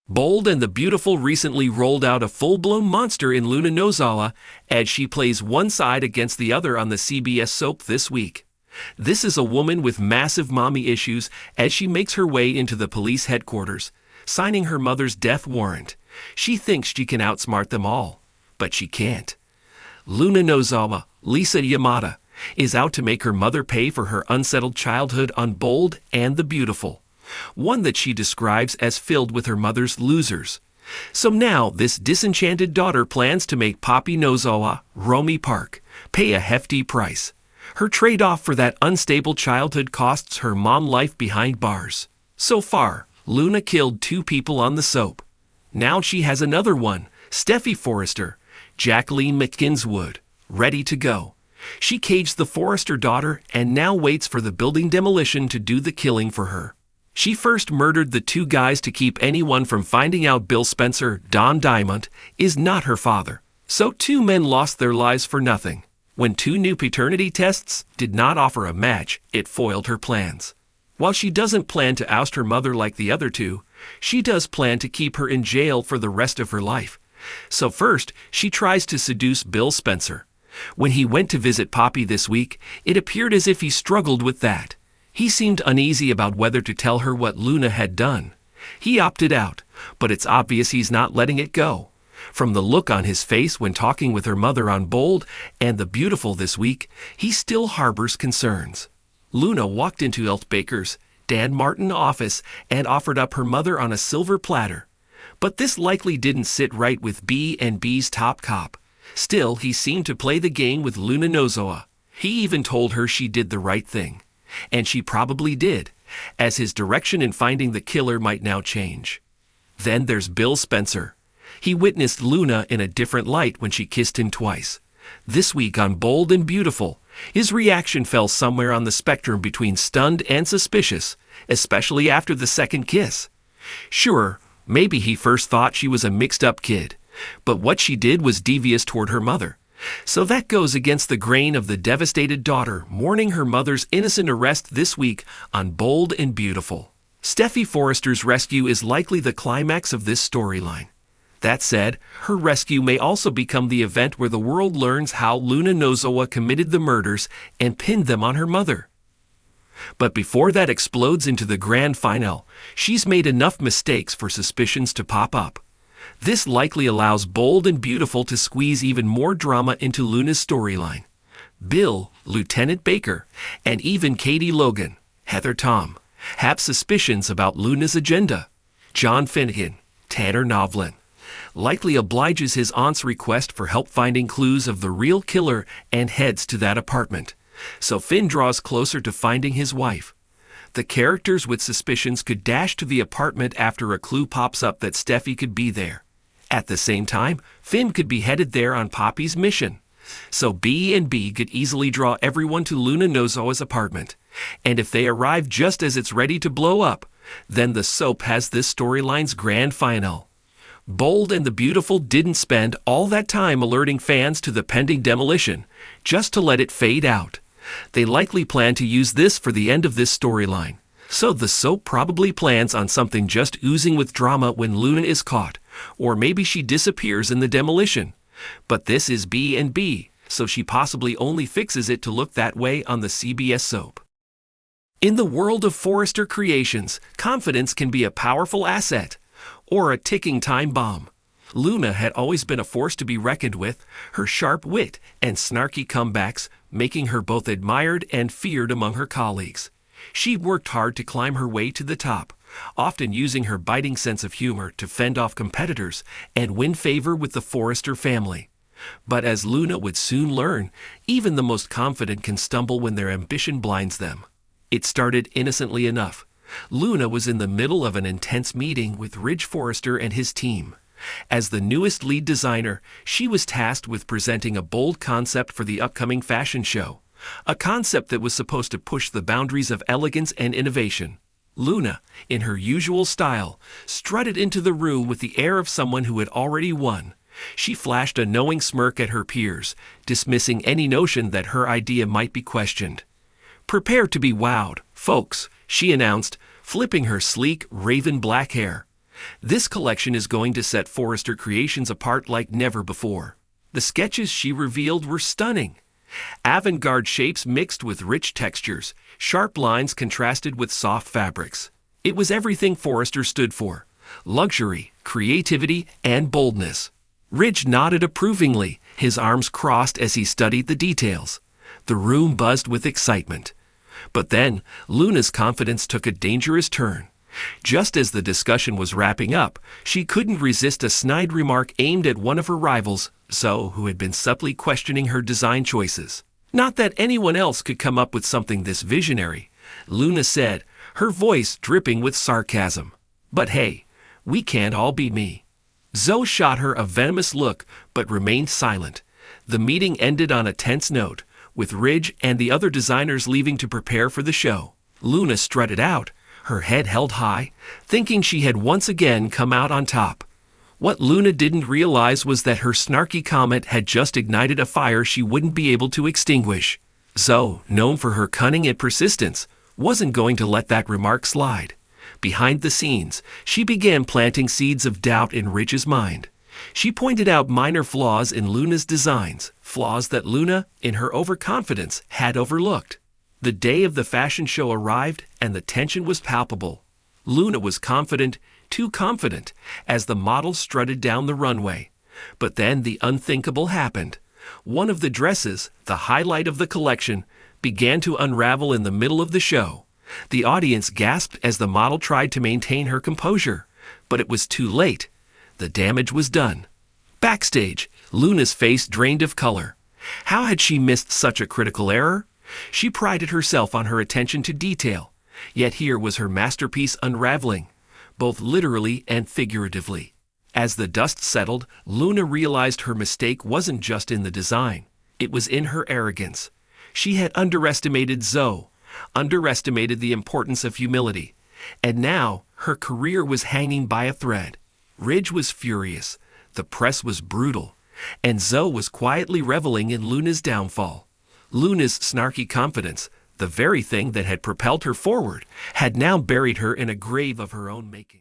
Bold and the Beautiful recently rolled out a full-blown monster in Luna Nozawa as she plays one side against the other on the CBS soap this week. This is a woman with massive mommy issues as she makes her way into the police headquarters, signing her mother's death warrant. She thinks she can outsmart them all, but she can't. Luna Nozawa, Lisa Yamada, is out to make her mother pay for her unsettled childhood on Bold and the Beautiful, one that she describes as filled with her mother's losers. So now this disenchanted daughter plans to make Poppy Nozawa, Romy Park, pay a hefty price. Her trade-off for that unstable childhood costs her mom life behind bars. So far, Luna killed 2 people on the soap. Now she has another one, Steffy Forrester, Jacqueline McKinswood, ready to go. She caged the Forrester daughter and now waits for the building demolition to do the killing for her. She first murdered the 2 guys to keep anyone from finding out Bill Spencer, Don Diamond, is not her father. So 2 men lost their lives for nothing. When 2 new paternity tests did not offer a match, it foiled her plans. While she doesn't plan to oust her mother like the other 2, she does plan to keep her in jail for the rest of her life. So first, she tries to seduce Bill Spencer. When he went to visit Poppy this week, it appeared as if he struggled with that. He seemed uneasy about whether to tell her what Luna had done. He opted out, but it's obvious he's not letting it go. From the look on his face when talking with her mother on Bold and the Beautiful this week, he still harbors concerns. Luna walked into Ilth Baker's, Dan Martin office and offered up her mother on a silver platter. But this likely didn't sit right with B&B's top cop. Still, he seemed to play the game with Luna Nozawa. He even told her she did the right thing. And she probably did, as his direction in finding the killer might now change. Then there's Bill Spencer. He witnessed Luna in a different light when she kissed him twice. This week on Bold and Beautiful, his reaction fell somewhere on the spectrum between stunned and suspicious, especially after the second kiss. Sure, maybe he first thought she was a mixed-up kid, but what she did was devious toward her mother. So that goes against the grain of the devastated daughter mourning her mother's innocent arrest this week on Bold and Beautiful. Steffy Forrester's rescue is likely the climax of this storyline. That said, her rescue may also become the event where the world learns how Luna Nozawa committed the murders and pinned them on her mother. But before that explodes into the grand finale, she's made enough mistakes for suspicions to pop up. This likely allows Bold and Beautiful to squeeze even more drama into Luna's storyline. Bill, Lieutenant Baker, and even Katie Logan, Heather Tom, have suspicions about Luna's agenda. John Finnegan, Tanner Novlin, likely obliges his aunt's request for help finding clues of the real killer and heads to that apartment. So Finn draws closer to finding his wife. The characters with suspicions could dash to the apartment after a clue pops up that Steffy could be there. At the same time, Finn could be headed there on Poppy's mission. So B&B could easily draw everyone to Luna Nozawa's apartment. And if they arrive just as it's ready to blow up, then the soap has this storyline's grand finale. Bold and the Beautiful didn't spend all that time alerting fans to the pending demolition, just to let it fade out. They likely plan to use this for the end of this storyline. So the soap probably plans on something just oozing with drama when Luna is caught, or maybe she disappears in the demolition. But this is B&B, so she possibly only fixes it to look that way on the CBS soap. In the world of Forrester creations, confidence can be a powerful asset, or a ticking time bomb. Luna had always been a force to be reckoned with, her sharp wit and snarky comebacks making her both admired and feared among her colleagues. She worked hard to climb her way to the top, often using her biting sense of humor to fend off competitors and win favor with the Forrester family. But as Luna would soon learn, even the most confident can stumble when their ambition blinds them. It started innocently enough. Luna was in the middle of an intense meeting with Ridge Forrester and his team. As the newest lead designer, she was tasked with presenting a bold concept for the upcoming fashion show, a concept that was supposed to push the boundaries of elegance and innovation. Luna, in her usual style, strutted into the room with the air of someone who had already won. She flashed a knowing smirk at her peers, dismissing any notion that her idea might be questioned. "Prepare to be wowed, folks," she announced, flipping her sleek, raven black hair. This collection is going to set Forrester Creations apart like never before. The sketches she revealed were stunning. Avant-garde shapes mixed with rich textures, sharp lines contrasted with soft fabrics. It was everything Forrester stood for: luxury, creativity, and boldness. Ridge nodded approvingly, his arms crossed as he studied the details. The room buzzed with excitement. But then, Luna's confidence took a dangerous turn. Just as the discussion was wrapping up, she couldn't resist a snide remark aimed at one of her rivals, Zoe, who had been subtly questioning her design choices. Not that anyone else could come up with something this visionary, Luna said, her voice dripping with sarcasm. But hey, we can't all be me. Zoe shot her a venomous look, but remained silent. The meeting ended on a tense note, with Ridge and the other designers leaving to prepare for the show. Luna strutted out, her head held high, thinking she had once again come out on top. What Luna didn't realize was that her snarky comment had just ignited a fire she wouldn't be able to extinguish. Zoe, known for her cunning and persistence, wasn't going to let that remark slide. Behind the scenes, she began planting seeds of doubt in Ridge's mind. She pointed out minor flaws in Luna's designs, flaws that Luna, in her overconfidence, had overlooked. The day of the fashion show arrived, and the tension was palpable. Luna was confident, too confident, as the models strutted down the runway. But then the unthinkable happened. One of the dresses, the highlight of the collection, began to unravel in the middle of the show. The audience gasped as the model tried to maintain her composure, but it was too late. The damage was done. Backstage, Luna's face drained of color. How had she missed such a critical error? She prided herself on her attention to detail, yet here was her masterpiece unraveling, both literally and figuratively. As the dust settled, Luna realized her mistake wasn't just in the design. It was in her arrogance. She had underestimated Zoe, underestimated the importance of humility, and now her career was hanging by a thread. Ridge was furious, the press was brutal, and Zoe was quietly reveling in Luna's downfall. Luna's snarky confidence, the very thing that had propelled her forward, had now buried her in a grave of her own making.